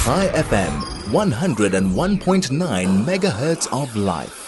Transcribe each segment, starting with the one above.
High FM, 101.9 megahertz of life.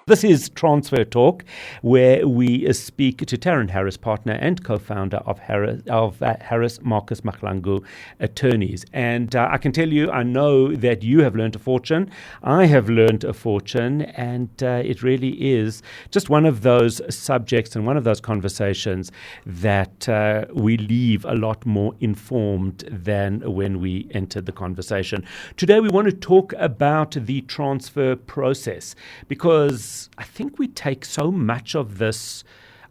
This is Transfer Talk, where we speak to Taryn Harris, partner and co-founder of Harris Marcus Mahlangu Attorneys. And I can tell you, I know that you have learned a fortune. I have learned a fortune, and it really is just one of those subjects and one of those conversations that we leave a lot more informed than when we entered the conversation. Today, we want to talk about the transfer process, because I think we take so much of this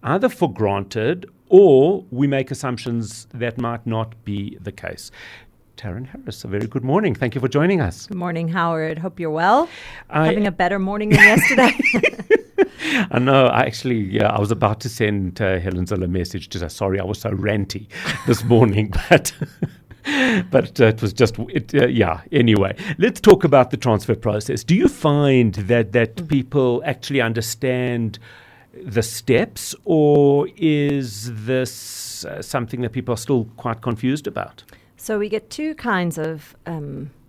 either for granted or we make assumptions that might not be the case. Taryn Harris, a very good morning. Thank you for joining us. Good morning, Howard. Hope you're well. Having a better morning than yesterday. I know. I was about to send Helen Zilla a message to say, sorry, I was so ranty this morning, but... But it was just, anyway. Let's talk about the transfer process. Do you find that people actually understand the steps, or is this something that people are still quite confused about? So we get two kinds of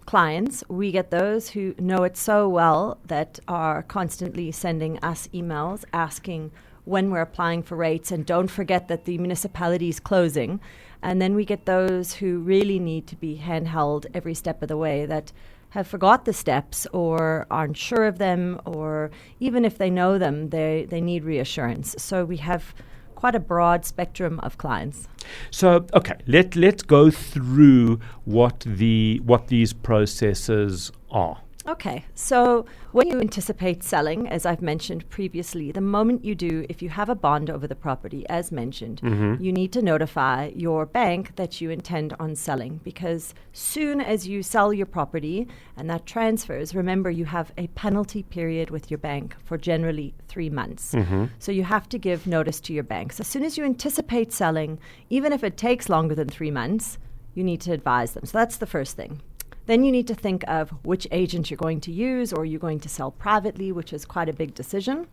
clients. We get those who know it so well that are constantly sending us emails asking when we're applying for rates, and don't forget that the municipality is closing. And then we get those who really need to be handheld every step of the way, that have forgot the steps or aren't sure of them, or even if they know them, they need reassurance. So we have quite a broad spectrum of clients. So, okay, let's go through what these processes are. Okay, so when you anticipate selling, as I've mentioned previously, the moment you do, if you have a bond over the property, as mentioned, you need to notify your bank that you intend on selling, because soon as you sell your property and that transfers, remember you have a penalty period with your bank for generally 3 months. So you have to give notice to your bank. So as soon as you anticipate selling, even if it takes longer than 3 months, you need to advise them. So that's the first thing. Then you need to think of which agent you're going to use, or you're going to sell privately, which is quite a big decision.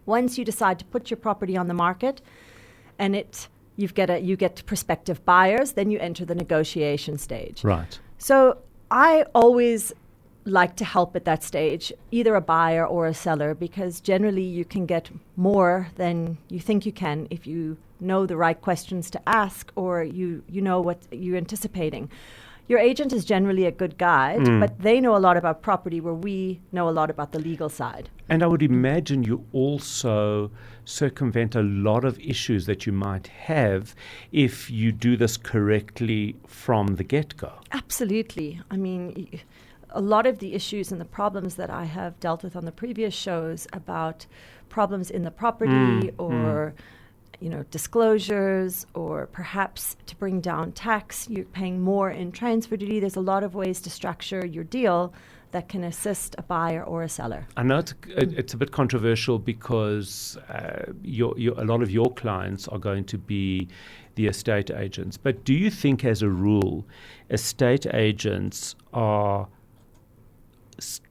Once you decide to put your property on the market and you get prospective buyers, then you enter the negotiation stage. Right. So I always like to help at that stage, either a buyer or a seller, because generally you can get more than you think you can if you know the right questions to ask, or you know what you're anticipating. Your agent is generally a good guide, but they know a lot about property, where we know a lot about the legal side. And I would imagine you also circumvent a lot of issues that you might have if you do this correctly from the get-go. Absolutely. I mean, a lot of the issues and the problems that I have dealt with on the previous shows about problems in the property or disclosures, or perhaps to bring down tax, you're paying more in transfer duty. There's a lot of ways to structure your deal that can assist a buyer or a seller. I know it's a bit controversial, because a lot of your clients are going to be the estate agents. But do you think, as a rule, estate agents are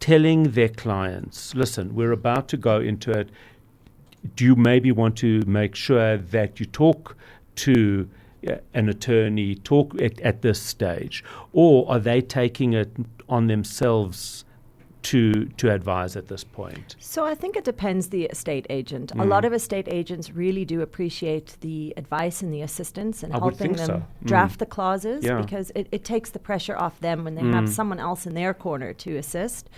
telling their clients, listen, we're about to go into it, do you maybe want to make sure that you talk to an attorney, talk at this stage? Or are they taking it on themselves to advise at this point? So I think it depends the estate agent. A lot of estate agents really do appreciate the advice and the assistance and helping them draft the clauses, because it takes the pressure off them when they have someone else in their corner to assist.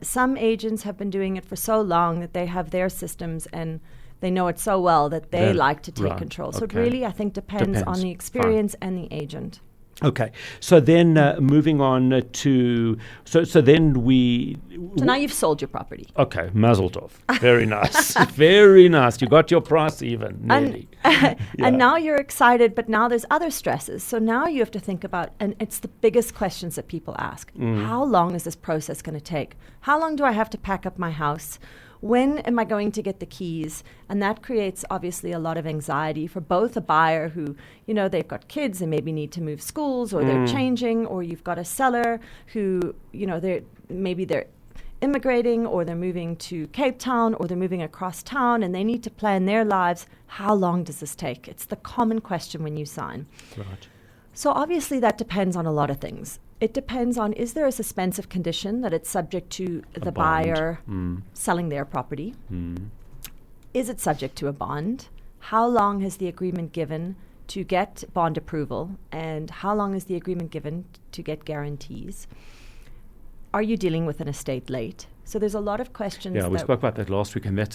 Some agents have been doing it for so long that they have their systems and they know it so well that they like to take control. So it really, I think, depends on the experience and the agent. Okay. So then moving on to... So now you've sold your property. Okay. Mazel tov. Very nice. Very nice. You got your price even, nearly. And now you're excited, but now there's other stresses. So now you have to think about, and it's the biggest questions that people ask. How long is this process going to take? How long do I have to pack up my house? When am I going to get the keys? And that creates obviously a lot of anxiety for both a buyer who, they've got kids and maybe need to move schools, or they're changing, or you've got a seller who, they're immigrating, or they're moving to Cape Town, or they're moving across town and they need to plan their lives. How long does this take? It's the common question when you sign. Right. So obviously that depends on a lot of things. It depends on, is there a suspensive condition that it's subject to the buyer selling their property? Is it subject to a bond? How long has the agreement given to get bond approval? And how long is the agreement given to get guarantees? Are you dealing with an estate late? So there's a lot of questions. Yeah, we spoke about that last week, and that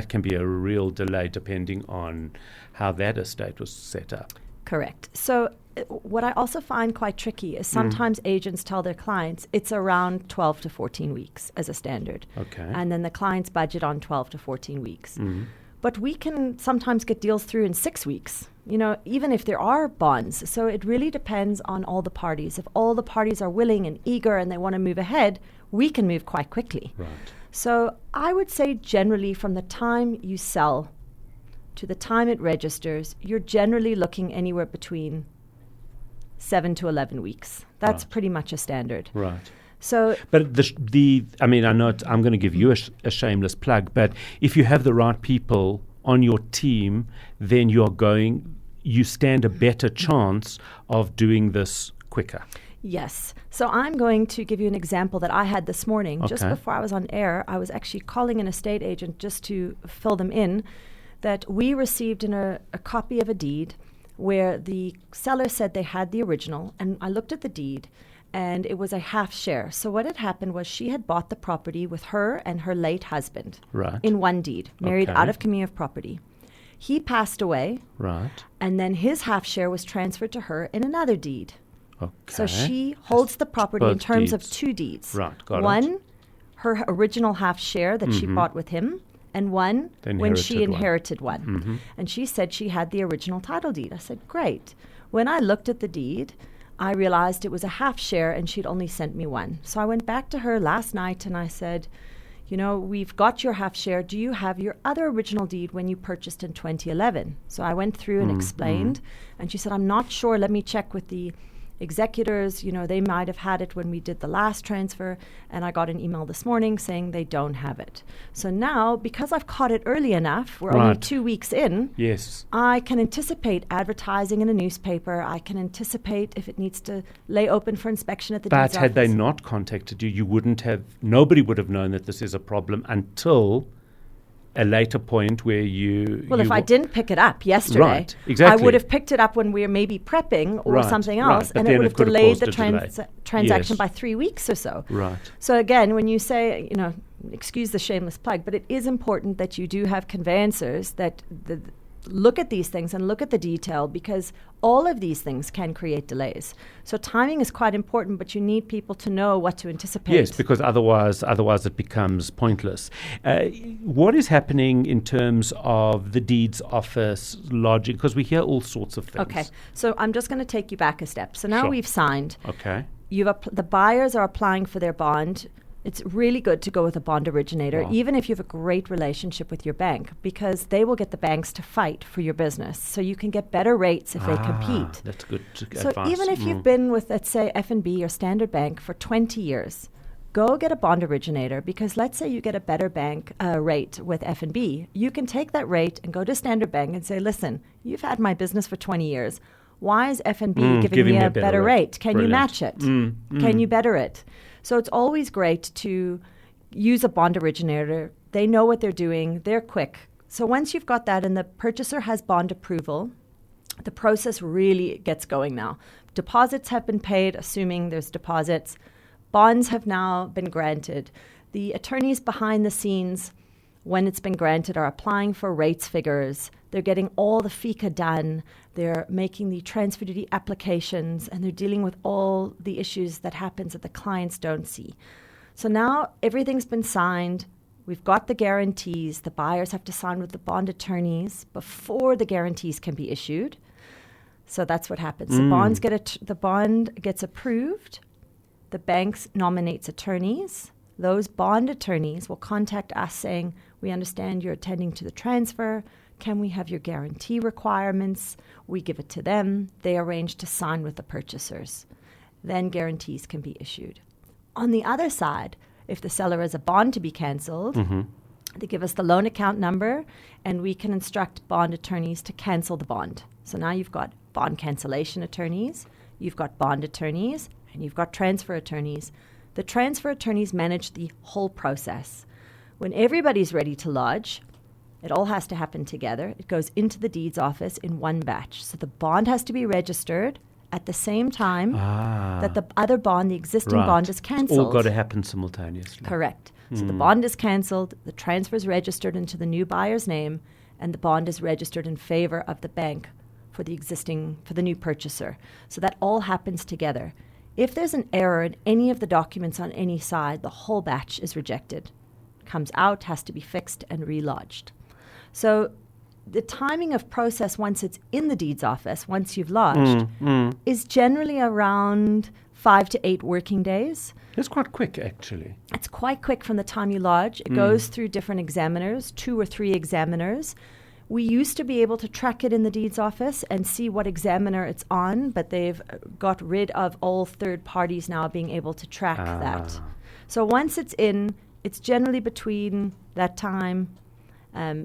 can be a real delay depending on how that estate was set up. Correct. So what I also find quite tricky is sometimes agents tell their clients it's around 12 to 14 weeks as a standard. Okay. And then the clients budget on 12 to 14 weeks. But we can sometimes get deals through in 6 weeks, even if there are bonds. So it really depends on all the parties. If all the parties are willing and eager and they want to move ahead, we can move quite quickly. Right. So I would say generally from the time you sell to the time it registers, you're generally looking anywhere between 7 to 11 weeks. That's pretty much a standard. Right. So, but I know I'm going to give you a shameless plug, but if you have the right people on your team, then you stand a better chance of doing this quicker. yes. So I'm going to give you an example that I had this morning. Okay. Just before I was on air, I was actually calling an estate agent just to fill them in that we received a copy of a deed where the seller said they had the original, and I looked at the deed, and it was a half share. So what had happened was she had bought the property with her and her late husband in one deed, married out of commune of property. He passed away, and then his half share was transferred to her in another deed. Okay. So she holds the property in terms of two deeds. Right, got one, it. her original half share that she bought with him, and one when she inherited one. And she said she had the original title deed. I said, great. When I looked at the deed, I realized it was a half share and she'd only sent me one. So I went back to her last night and I said, we've got your half share. Do you have your other original deed when you purchased in 2011? So I went through and explained, and she said, I'm not sure. Let me check with the executors. They might have had it when we did the last transfer. And I got an email this morning saying they don't have it. So now, because I've caught it early enough, we're only 2 weeks in. Yes. I can anticipate advertising in a newspaper. I can anticipate if it needs to lay open for inspection at the deeds office. But had they not contacted you, nobody would have known that this is a problem until a later point where if I didn't pick it up yesterday, right, exactly. I would have picked it up when we were maybe prepping or something else, and it would have delayed the transaction by 3 weeks or so. Right. So again, when you say, excuse the shameless plug, but it is important that you do have conveyancers that look at these things and look at the detail, because all of these things can create delays. So timing is quite important, but you need people to know what to anticipate. Yes, because otherwise it becomes pointless. What is happening in terms of the deeds office lodging? Because we hear all sorts of things. Okay, so I'm just going to take you back a step. So now we've signed. Okay. The buyers are applying for their bond. It's really good to go with a bond originator, even if you have a great relationship with your bank, because they will get the banks to fight for your business. So you can get better rates if they compete. That's good advice. So even if you've been with, let's say, F&B or Standard Bank for 20 years, go get a bond originator, because let's say you get a better bank rate with F&B. You can take that rate and go to Standard Bank and say, listen, you've had my business for 20 years. Why is F&B giving me a better rate? Can you match it? Can you better it? So it's always great to use a bond originator. They know what they're doing. They're quick. So once you've got that and the purchaser has bond approval, the process really gets going now. Deposits have been paid, assuming there's deposits. Bonds have now been granted. The attorneys behind the scenes, when it's been granted, are applying for rates figures. They're getting all the FICA done. They're making the transfer duty applications, and they're dealing with all the issues that happens that the clients don't see. So now everything's been signed. We've got the guarantees. The buyers have to sign with the bond attorneys before the guarantees can be issued. So that's what happens. The bond gets approved. The banks nominates attorneys. Those bond attorneys will contact us saying, we understand you're attending to the transfer. Can we have your guarantee requirements? We give it to them. They arrange to sign with the purchasers. Then guarantees can be issued. On the other side, if the seller has a bond to be cancelled, they give us the loan account number, and we can instruct bond attorneys to cancel the bond. So now you've got bond cancellation attorneys, you've got bond attorneys, and you've got transfer attorneys. The transfer attorneys manage the whole process. When everybody's ready to lodge, it all has to happen together. It goes into the deeds office in one batch. So the bond has to be registered at the same time that the other bond, the existing bond, is cancelled. It's all got to happen simultaneously. Correct. So the bond is cancelled, the transfer is registered into the new buyer's name, and the bond is registered in favor of the bank for the new purchaser. So that all happens together. If there's an error in any of the documents on any side, the whole batch is rejected. Comes out, has to be fixed and relodged. So the timing of process once it's in the deeds office, once you've lodged, is generally around 5 to 8 working days. It's quite quick, actually. It's quite quick from the time you lodge. It goes through different examiners, 2 or 3 examiners. We used to be able to track it in the deeds office and see what examiner it's on, but they've got rid of all third parties now being able to track that. So once it's in, it's generally between that time.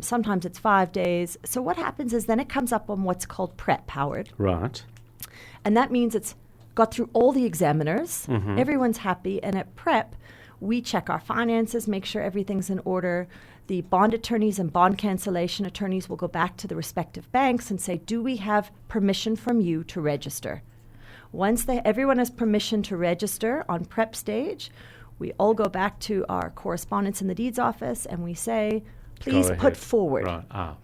Sometimes it's 5 days. So what happens is then it comes up on what's called prep, Howard. Right. And that means it's got through all the examiners. Everyone's happy. And at prep, we check our finances, make sure everything's in order. The bond attorneys and bond cancellation attorneys will go back to the respective banks and say, do we have permission from you to register? Once everyone has permission to register on prep stage, we all go back to our correspondents in the deeds office and we say, please put forward. Right.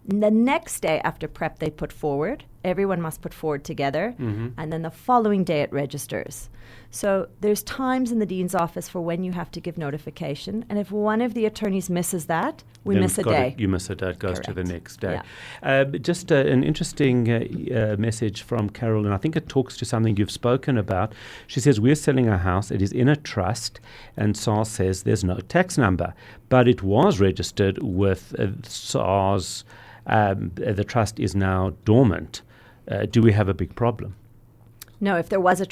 The next day after prep, they put forward. Everyone must put forward together. And then the following day, it registers. So there's times in the dean's office for when you have to give notification. And if one of the attorneys misses that, we Then miss a day. You miss a day. It goes to the Correct. next day. Yeah. Just an interesting message from Carol, and I think it talks to something you've spoken about. She says, we're selling a house. It is in a trust, and SARS says there's no tax number. But it was registered with SARS. The trust is now dormant. Do we have a big problem? No, if there was a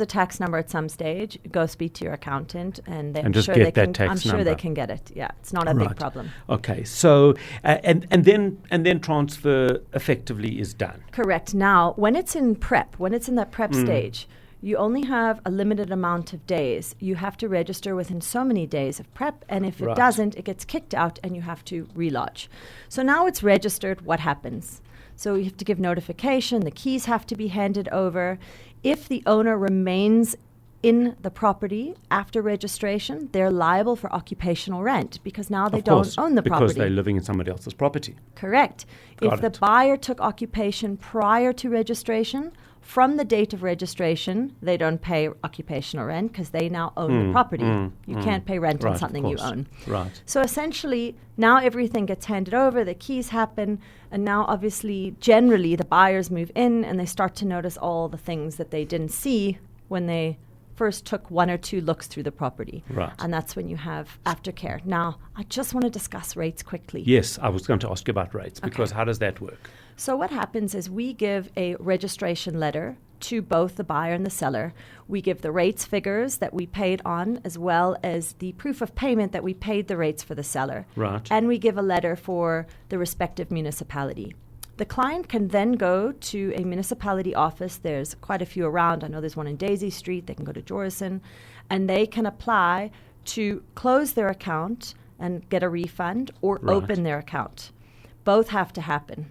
tax number at some stage, go speak to your accountant, and And just get that tax I'm sure number. they can get it. Yeah, it's not a big problem. Okay, so and then transfer effectively is done. Correct. Now, when it's in that prep stage, you only have a limited amount of days. You have to register within so many days of prep, and if it doesn't, it gets kicked out and you have to relodge. So now it's registered, what happens? So you have to give notification, the keys have to be handed over. If the owner remains in the property after registration, they're liable for occupational rent because now they don't own the property. Because they're living in somebody else's property. Correct. Got If the it. buyer took occupation prior to registration, from the date of registration, they don't pay occupational rent because they now own the property. You can't pay rent on Right, something of you course. own. Right. So essentially, now everything gets handed over, the keys happen, and now obviously, generally, the buyers move in and they start to notice all the things that they didn't see when they first took 1 or 2 looks through the property. Right. And that's when you have aftercare. Now, I just want to discuss rates quickly. Yes, I was going to ask you about rates because how does that work? So what happens is we give a registration letter to both the buyer and the seller. We give the rates figures that we paid on as well as the proof of payment that we paid the rates for the seller. Right. And we give a letter for the respective municipality. The client can then go to a municipality office. There's quite a few around. I know there's one in Daisy Street. They can go to Jorison. And they can apply to close their account and get a refund or open their account. Both have to happen.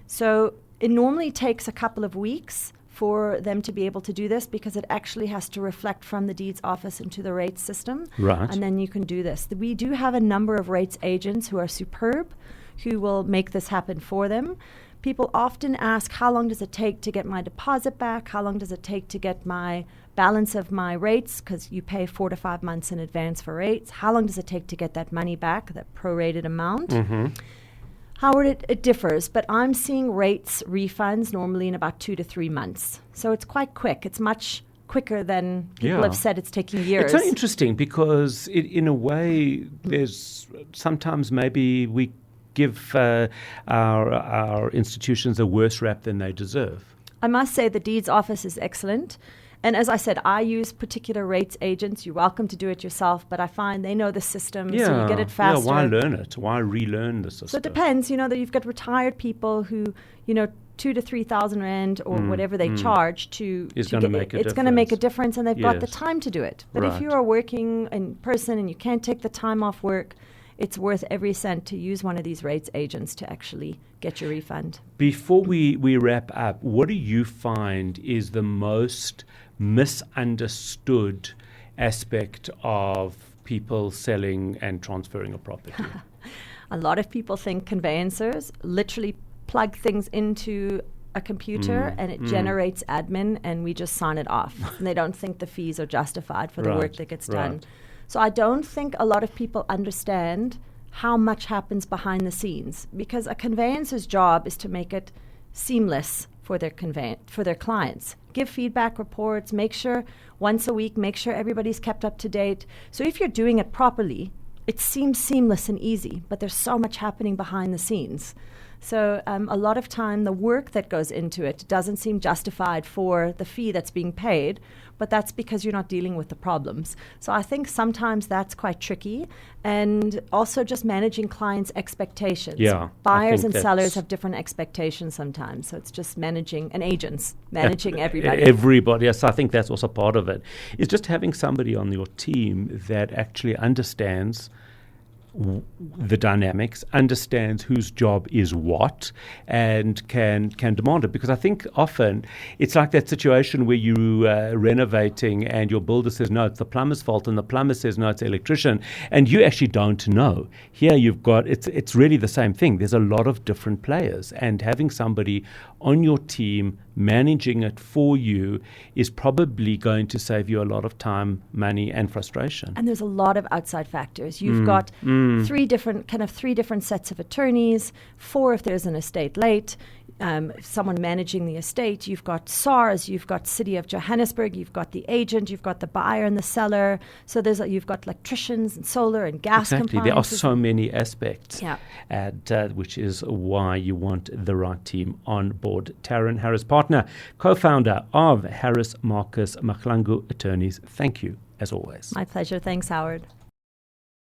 So it normally takes a couple of weeks for them to be able to do this because it actually has to reflect from the deeds office into the rates system. Right. And then you can do this. We do have a number of rates agents who are superb, who will make this happen for them. People often ask, how long does it take to get my deposit back? How long does it take to get my balance of my rates? Because you pay 4 to 5 months in advance for rates. How long does it take to get that money back, that prorated amount? Howard, it differs, but I'm seeing rates refunds normally in about 2 to 3 months. So it's quite quick. It's much quicker than people have said it's taking years. It's so interesting because in a way, there's sometimes maybe we give our institutions a worse rap than they deserve. I must say the deeds office is excellent. And as I said, I use particular rates agents. You're welcome to do it yourself, but I find they know the system, so you get it faster. Yeah, why learn it? Why relearn the system? So it depends, that you've got retired people who, 2,000 to 3,000 rand or whatever they charge it's going to make a difference. It's going to make a difference, and they've got the Yes. time to do it. But Right. if you are working in person and you can't take the time off work, it's worth every cent to use one of these rates agents to actually get your refund. Before we wrap up, what do you find is the most misunderstood aspect of people selling and transferring a property? A lot of people think conveyancers literally plug things into a computer and it generates admin and we just sign it off. And they don't think the fees are justified for the work that gets done. Right. So I don't think a lot of people understand how much happens behind the scenes, because a conveyancer's job is to make it seamless for their clients. Give feedback reports, make sure once a week, make sure everybody's kept up to date. So if you're doing it properly, it seems seamless and easy, but there's so much happening behind the scenes. So a lot of time, the work that goes into it doesn't seem justified for the fee that's being paid, but that's because you're not dealing with the problems. So I think sometimes that's quite tricky, and also just managing clients' expectations. Yeah, Buyers and sellers have different expectations sometimes, so it's just managing, and agents, managing everybody. Everybody, yes, I think that's also part of it. It's just having somebody on your team that actually understands the dynamics, understands whose job is what, and can demand it. Because I think often it's like that situation where you renovating and your builder says, no, it's the plumber's fault, and the plumber says, no, it's the electrician, and you actually don't know. Here you've got, it's really the same thing. There's a lot of different players, and having somebody on your team managing it for you is probably going to save you a lot of time, money, and frustration. And there's a lot of outside factors. You've got three different sets of attorneys, 4 if there's an estate late, someone managing the estate. You've got SARS, you've got City of Johannesburg, you've got the agent, you've got the buyer and the seller. So you've got electricians and solar and gas compliance. There are so many aspects, Yeah. and which is why you want the right team on board. Taryn Harris, partner, co-founder of Harris Marcus Mahlangu Attorneys. Thank you, as always. My pleasure. Thanks, Howard.